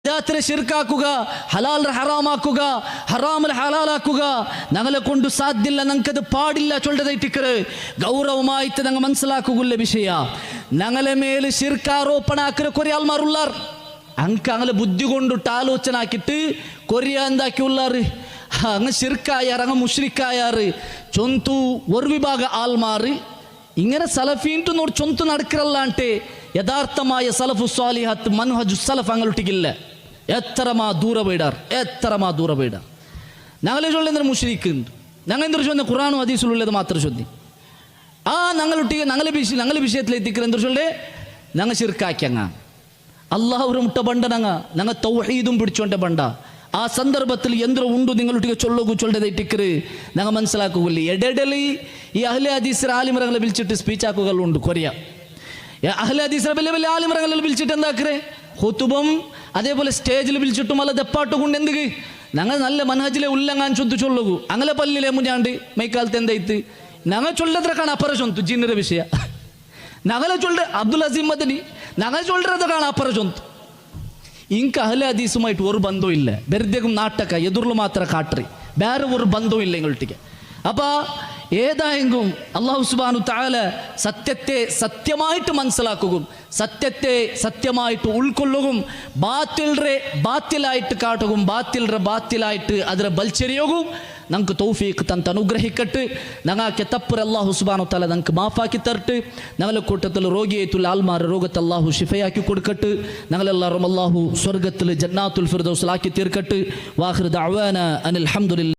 ിനെ ശിർക്കാക്കുക, ഹലാൽ ഹറാമാക്കുക, ഹറാമൽ ഹലാലാക്കുക ഞങ്ങളെ കൊണ്ട് സാധ്യല്ല, ഞങ്ങൾക്കത് പാടില്ല ചൊല്ലതായിട്ടിക്കറ് ഗൗരവമായിട്ട് ഞങ്ങൾ മനസ്സിലാക്കുള്ള വിഷയ. ഞങ്ങളെ മേല് ശിർക്കാരോപണ ആക്കിற കുറെ ആൾമാരുള്ളാർ. അങ്ങ് അങ്ങനെ ബുദ്ധി കൊണ്ടിട്ട് ആലോചന ആക്കിയിട്ട് കൊറിയ എന്താക്കിയുള്ളാറ് അങ്ങ് ശിർക്കായാറ്, അങ്ങ് മുഷ്രിക്കായാറ് ചൊന്തു ഒരു വിഭാഗ ആൾമാറ് ഇങ്ങനെ സലഫീൻറ്റു നോട് ചൊന്തു നടക്കിറല്ല అంటే യഥാർത്ഥമായ സലഫു സ്വാലിഹത്ത് മൻഹജു സലഫ് അങ്ങോട്ടിക്കില്ല. എത്രമാ ദൂര പോയിടാറ്, എത്രമാ ദൂര പോയിടാറ്. ഞങ്ങളെ ചൊല്ലുന്ന മുഷ്രിക്കുണ്ട്, ഞങ്ങൾ എന്തൊരു ചൊന്ന ഖുറാനും ഹദീസിലുള്ളത് മാത്രം ചൊല്ലി ഞങ്ങളൊട്ടിಗೆ ഞങ്ങളെ വിഷയത്തിൽ എത്തിക്കുന്ന എന്തൊരു ചൊല്ലേ ഞങ്ങൾ ശിർക്കാക്കിയങ്ങ അള്ളാഹുര മുട്ട ബണ്ട ഞങ്ങൾ തൗഹീദും പിടിച്ചോണ്ട ബണ്ട. ആ സന്ദർഭത്തിൽ എന്തൊരു ഉണ്ട് നിങ്ങളൊട്ടിಗೆ ചൊല്ലു ചൊല്ലതായിട്ടിക്കറ് ഞങ്ങൾ മനസ്സിലാക്കുകയില്ല. എടേടലി ഈ അഹ്ലെ ഹദീസിലെ ആലിമറങ്ങളെ വിളിച്ചിട്ട് സ്പീച്ച് ആക്കുകകളുണ്ട് കൊറിയ. അഹ്ലെ ഹദീസിലെ വലിയ വലിയ ആലിമറങ്ങളെ വിളിച്ചിട്ട് എന്താക്കറേ ഹുതുബം അതേപോലെ സ്റ്റേജിൽ വിളിച്ചിട്ടും അല്ല ദപ്പാട്ടുകൊണ്ട് എന്ത് ഞങ്ങൾ നല്ല മനഹജിലെ ഉല്ലങ്ങാൻ ചൊന്തു ചൊല്ലുകൂ അങ്ങനെ പല്ലിലെ മുഞ്ഞാണ്ട് മൈക്കാലത്ത് എന്തായിത്ത് ഞങ്ങൾ ചൊല്ലത്രക്കാണ് അപ്പറ ചൊന്തു ജിന്നര വിഷയ ഞങ്ങളെ ചൊല്ല അബ്ദുൽ അസീം മദനി ഞങ്ങൾ ചൊല്ലത്രക്കാണ് അപ്പറ ചൊന്തു. ಇಂಕ ಅಹ್ಲೆ ಹದೀಸುಮಾയിട്ട് ഒരു ബന്ധവും ഇല്ല. വെറുതെയും നാട്ടക്ക എതിർಲು മാത്ര കാട്ടറി, വേറെ ഒരു ബന്ധവും ഇല്ല ഇങ്ങോട്ടേക്ക്. അപ്പോൾ ഏതായെങ്കിലും അള്ളാഹു സുബ്ഹാനഹു തആല സത്യത്തെ സത്യമായിട്ട് മനസ്സിലാക്കുകയും സത്യത്തെ സത്യമായിട്ട് ഉൾക്കൊള്ളുകയും ബാത്തിലായിട്ട് കാട്ടുകയും ബാത്തിലായിട്ട് ಅದರ ബൽച്ചെറിയുകയും നമുക്ക് തൗഫീഖ് തന്ന് അനുഗ്രഹിക്കട്ട്. ഞങ്ങൾക്ക് തപ്പുര അല്ലാഹു സുബ്ഹാനഹു തആല നമുക്ക് മാഫാക്കി തരട്ട്. ഞങ്ങളുടെ കൂട്ടത്തിൽ രോഗിയായിട്ടുള്ള ആൾമാർ രോഗത്തെ അല്ലാഹു ശിഫയാക്കി കൊടുക്കട്ട്. ഞങ്ങളെല്ലാവരും അല്ലാഹു സ്വർഗ്ഗത്തിൽ ജന്നാത്തുൽ ഫിർദൗസിലാക്കി തീർക്കട്ട്. വാഖിറു ദഅവാന അനിൽ ഹംദുലില്ലാഹി.